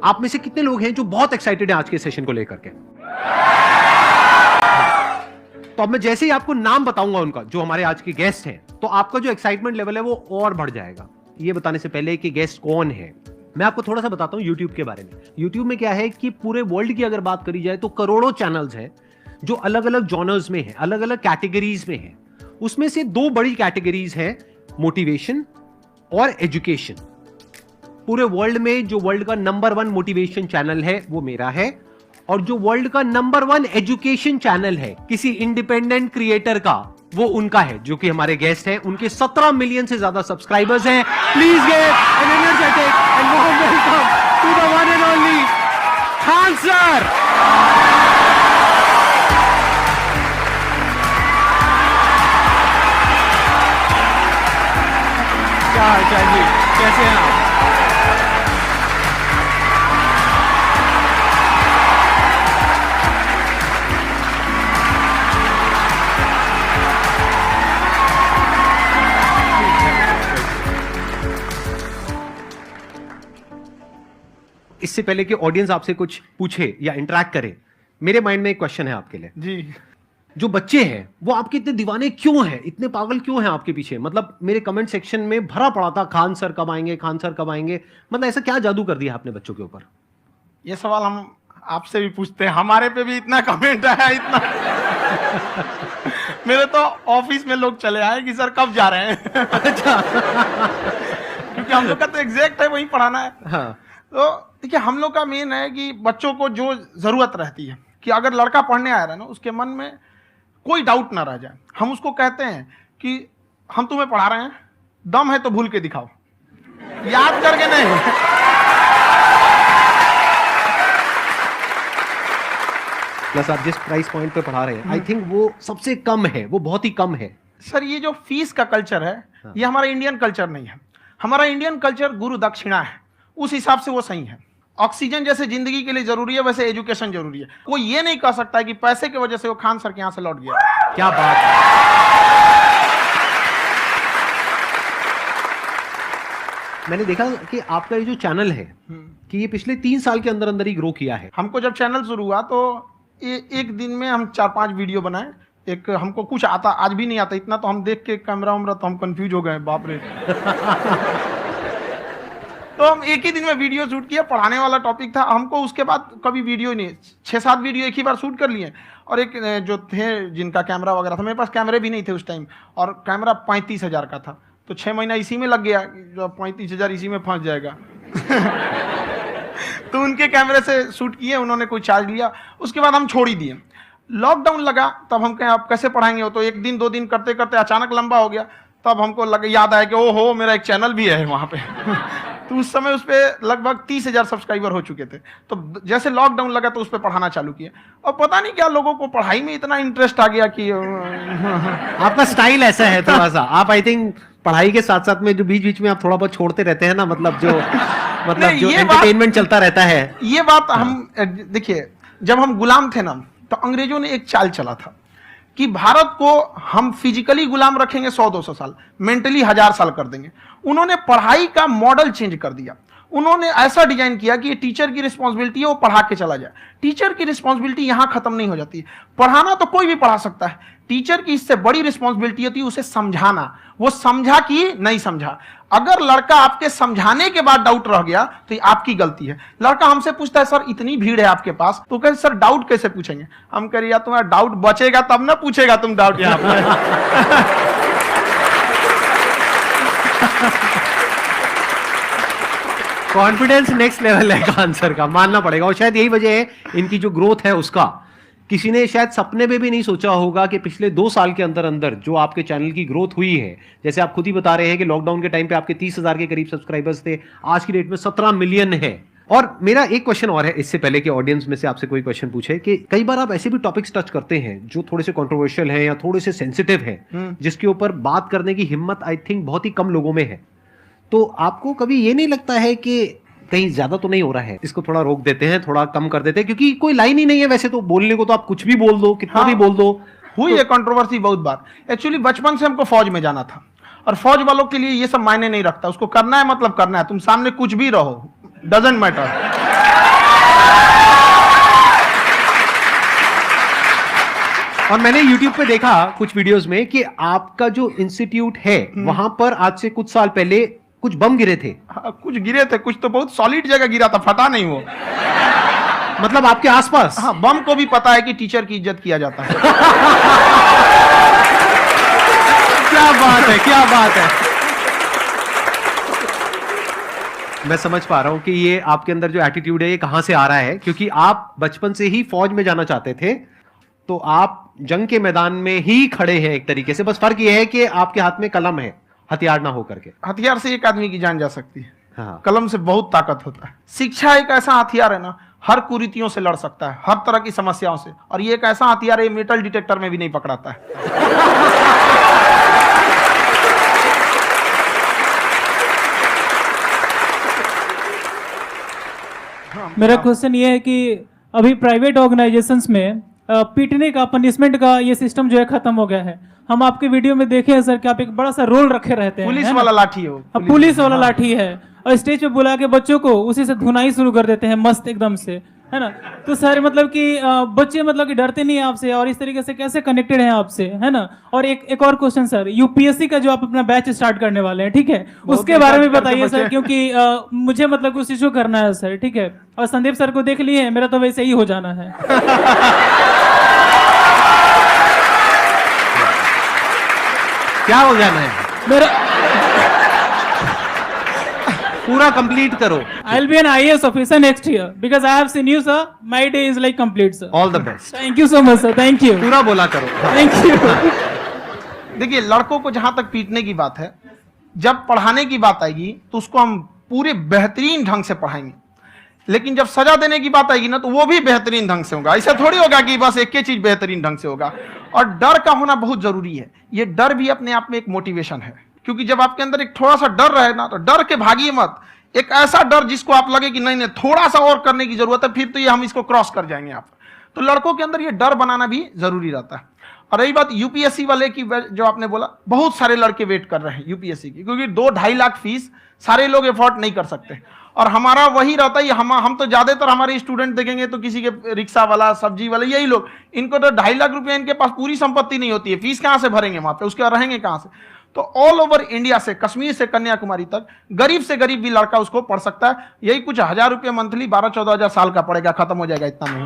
आप में से कितने लोग हैं जो बहुत एक्साइटेड हैं आज के सेशन को लेकर के? तो अब मैं जैसे ही आपको नाम बताऊंगा उनका, जो हमारे आज के गेस्ट हैं, तो आपका जो एक्साइटमेंट लेवल है वो और बढ़ जाएगा। ये बताने से पहले कि गेस्ट कौन है, मैं आपको थोड़ा सा बताता हूं YouTube के बारे में। YouTube में क्या है कि पूरे वर्ल्ड की अगर बात करी जाए तो करोड़ों चैनल्स हैं जो अलग अलग जॉनर्स में हैं, अलग अलग कैटेगरीज में हैं। उसमें से दो बड़ी कैटेगरीज हैं, मोटिवेशन और एजुकेशन। पूरे वर्ल्ड में जो वर्ल्ड का नंबर 1 मोटिवेशन चैनल है वो मेरा है, और जो वर्ल्ड का नंबर 1 एजुकेशन चैनल है किसी इंडिपेंडेंट क्रिएटर का, वो उनका है, जो कि हमारे गेस्ट हैं। उनके 17 मिलियन से ज्यादा सब्सक्राइबर्स हैं। Please give an energetic and warm welcome to the one and only Khan sir. क्या हाल चाल जी, कैसे हैं आप? इससे पहले कि ऑडियंस आपसे कुछ पूछे या इंटरेक्ट करे, मेरे माइंड में एक क्वेश्चन है आपके लिए जी। जो बच्चे हैं वो आपके इतने दीवाने क्यों हैं, इतने पागल क्यों हैं आपके पीछे? मतलब मेरे कमेंट सेक्शन में भरा पड़ा था, खान सर कब आएंगे, खान सर कब आएंगे। मतलब ऐसा क्या जादू कर दिया आपने बच्चों के ऊपर? ये सवाल हम आपसे भी पूछते हैं, हमारे पे भी इतना कमेंट आया, इतना मेरे तो ऑफिस में लोग चले आए कि सर कब जा रहे हैं। अच्छा। क्योंकि हम लोग का तो एग्जैक्ट है वही पढ़ाना है। हाँ। तो देखिए, हम लोग का मेन है कि बच्चों को जो जरूरत रहती है कि अगर लड़का पढ़ने आ रहा है ना, उसके मन में कोई डाउट ना रह जाए। हम उसको कहते हैं कि हम तुम्हें पढ़ा रहे हैं, दम है तो भूल के दिखाओ, याद करके नहीं। प्लस आप जिस प्राइस पॉइंट पे पढ़ा रहे हैं, आई थिंक वो सबसे कम है, वो बहुत ही कम है। सर ये जो फीस का कल्चर है, ये हमारा इंडियन कल्चर नहीं है। हमारा इंडियन कल्चर गुरु दक्षिणा है, उस हिसाब से वो सही है। ऑक्सीजन जैसे जिंदगी के लिए जरूरी है, वैसे एजुकेशन जरूरी है। कोई ये नहीं कह सकता है कि पैसे की वजह से वो खान सर के यहां से लौट गया। क्या बात है। मैंने देखा कि आपका ये जो चैनल है कि ये पिछले 3 साल के अंदर अंदर ही ग्रो किया है। हमको जब चैनल शुरू हुआ तो एक दिन में हम 4-5 वीडियो बनाए। एक हमको कुछ आता, आज भी नहीं आता इतना, तो हम देख के कैमरा उमरा तो हम कंफ्यूज हो गए, बाप रे। तो हम एक ही दिन में वीडियो शूट किया, पढ़ाने वाला टॉपिक था हमको। उसके बाद कभी वीडियो नहीं, 6-7 वीडियो एक ही बार शूट कर लिए। और एक जो थे जिनका कैमरा वगैरह था, मेरे पास कैमरे भी नहीं थे उस टाइम, और कैमरा 35,000 का था, तो 6 महीना इसी में लग गया, जो 35,000 इसी में फंस जाएगा। तो उनके कैमरे से शूट किए, उन्होंने कोई चार्ज लिया, उसके बाद हम छोड़ ही दिए। लॉकडाउन लगा, तब हम कहें आप कैसे पढ़ाएंगे, वो तो 1 दिन 2 दिन करते करते अचानक लंबा हो गया। तब हमको याद आया कि ओहो मेरा एक चैनल भी है वहाँ पे। तो उस समय उस पर लगभग 30,000 सब्सक्राइबर हो चुके थे। तो जैसे लॉकडाउन लगा तो उस पर पढ़ाना चालू किया, और पता नहीं क्या लोगों को पढ़ाई में इतना इंटरेस्ट आ गया कि आपका स्टाइल ऐसा है थोड़ा सा, आप आई थिंक पढ़ाई के साथ साथ में जो बीच बीच में आप थोड़ा बहुत छोड़ते रहते हैं ना, मतलब जो एंटरटेनमेंट चलता रहता है। ये बात हम देखिए, जब हम गुलाम थे ना, तो अंग्रेजों ने एक चाल चला था कि भारत को हम फिजिकली गुलाम रखेंगे 100-200 साल, मेंटली 1000 साल कर देंगे। उन्होंने पढ़ाई का मॉडल चेंज कर दिया। उन्होंने ऐसा डिजाइन किया कि ये टीचर की रिस्पॉन्सिबिलिटी है, वो पढ़ा के चला जाए। टीचर की रिस्पॉन्सिबिलिटी यहां खत्म नहीं हो जाती है। पढ़ाना तो कोई भी पढ़ा सकता है, टीचर की इससे बड़ी रिस्पॉन्सिबिलिटी होती है उसे समझाना। वो समझा कि नहीं समझा। अगर लड़का आपके समझाने के बाद डाउट रह गया तो ये आपकी गलती है। लड़का हमसे पूछता है सर इतनी भीड़ है आपके पास, तो कहते सर डाउट कैसे पूछेंगे? हम कह रहे यार तुम्हारा डाउट बचेगा तब ना पूछेगा तुम डाउट यहाँ पे। कॉन्फिडेंस नेक्स्ट लेवल है खान सर का, मानना पड़ेगा। और शायद यही वजह है इनकी जो ग्रोथ है उसका। किसी ने शायद सपने में भी नहीं सोचा होगा कि पिछले 2 साल के अंदर अंदर जो आपके चैनल की ग्रोथ हुई है, जैसे आप खुद ही बता रहे हैं कि लॉकडाउन के टाइम पे आपके 30,000 के करीब सब्सक्राइबर्स थे, आज की डेट में 17 मिलियन है। और मेरा एक क्वेश्चन और है, इससे पहले कि ऑडियंस में से आपसे कोई क्वेश्चन पूछे, कि कई बार आप ऐसे भी टॉपिक्स टच करते हैं जो थोड़े से कंट्रोवर्शियल हैं या थोड़े से सेंसिटिव हैं, जिसके ऊपर बात करने की हिम्मत आई थिंक बहुत ही कम लोगों में है। तो आपको कभी ये नहीं लगता है कि कहीं ज्यादा तो नहीं हो रहा है, इसको थोड़ा रोक देते हैं, थोड़ा कम कर देते हैं? क्योंकि कोई लाइन ही नहीं है वैसे तो बोलने को, तो आप कुछ भी बोल दो, कितना भी बोल दो। हुई है कंट्रोवर्सी बहुत बार। एक्चुअली बचपन से हमको फौज में जाना था, और फौज वालों के लिए ये सब मायने नहीं रखता। उसको करना है मतलब करना है, तुम सामने कुछ भी रहो, डजंट मैटर। और मैंने YouTube पे देखा कुछ वीडियोस में कि आपका जो इंस्टीट्यूट है वहां पर आज से कुछ साल पहले कुछ बम गिरे थे। हाँ, कुछ गिरे थे, कुछ तो बहुत सॉलिड जगह गिरा था, फटा नहीं वो। मतलब आपके आसपास। हाँ, बम को भी पता है कि टीचर की इज्जत किया जाता है। क्या बात है, क्या बात है। मैं समझ पा रहा हूं कि ये आपके अंदर जो एटीट्यूड है ये कहां से आ रहा है, क्योंकि आप बचपन से ही फौज में जाना चाहते थे, तो आप जंग के मैदान में ही खड़े हैं एक तरीके से। बस फर्क ये है कि आपके हाथ में कलम है, हथियार ना हो करके। हथियार से एक आदमी की जान जा सकती है, हाँ। कलम से बहुत ताकत होता है। शिक्षा एक ऐसा हथियार है ना, हर कुरीतियों से लड़ सकता है, हर तरह की समस्याओं से। और ये एक ऐसा हथियार है, मेटल डिटेक्टर में भी नहीं पकड़ाता है। मेरा क्वेश्चन ये है कि अभी प्राइवेट ऑर्गेनाइजेशंस में पीटने का, पनिशमेंट का ये सिस्टम जो है खत्म हो गया है। हम आपके वीडियो में देखे हैं सर कि आप एक बड़ा सा रोल रखे रहते हैं, पुलिस है ना? वाला लाठी है वो, पुलिस वाला लाठी है, और स्टेज पे बुला के बच्चों को उसी से धुनाई शुरू कर देते हैं मस्त एकदम से, है ना? तो सर मतलब कि बच्चे मतलब कि डरते नहीं है आपसे, और इस तरीके से कैसे कनेक्टेड हैं आपसे, है ना? और एक और क्वेश्चन सर, यूपीएससी का जो आप अपना बैच स्टार्ट करने वाले हैं, ठीक है, उसके बारे में बताइए सर, क्योंकि मुझे मतलब कुछ इशू करना है सर, ठीक है? और संदीप सर को देख लिए, मेरा तो वैसे ही हो जाना है। क्या हो जाना है? मेरा पूरा कंप्लीट करो। I'll be an IAS officer next year because I have seen you, sir. My day is like complete, sir. All the best. Thank you so much, sir. Thank you. पूरा बोला करो। Thank you. देखिए, लड़कों को जहां तक पीटने की बात है, जब पढ़ाने की बात आएगी तो उसको हम पूरे बेहतरीन ढंग से पढ़ाएंगे। लेकिन जब सजा देने की बात आएगी ना, तो वो भी बेहतरीन ढंग से होगा। ऐसा थोड़ी होगा कि बस एक ही चीज बेहतरीन ढंग से होगा। और डर का होना बहुत जरूरी है। ये डर भी अपने आप में एक मोटिवेशन है, क्योंकि जब आपके अंदर एक थोड़ा सा डर रहे ना, तो डर के भागिए मत। एक ऐसा डर जिसको आप लगे कि नहीं नहीं थोड़ा सा और करने की जरूरत है, फिर तो ये हम इसको क्रॉस कर जाएंगे यहाँ पर। तो लड़कों के अंदर ये डर बनाना भी जरूरी रहता है। और रही बात यूपीएससी वाले की, जो आपने बोला, बहुत सारे लड़के वेट कर रहे हैं यूपीएससी की, क्योंकि 2-2.5 लाख फीस सारे लोग एफोर्ड नहीं कर सकते। और हमारा वही रहता है, हम तो ज्यादातर हमारे स्टूडेंट देखेंगे तो किसी के रिक्शा वाला, सब्जी वाला, यही लोग, इनको तो 2.5 लाख रुपया इनके पास पूरी संपत्ति नहीं होती है, फीस कहां से भरेंगे वहां पे, उसके बाद रहेंगे कहां से? तो ऑल ओवर इंडिया से, कश्मीर से कन्याकुमारी तक, गरीब से गरीब भी लड़का उसको पढ़ सकता है। यही कुछ 1000 रुपये मंथली, 12-14 हजार साल का पड़ेगा, खत्म हो जाएगा, इतना नहीं।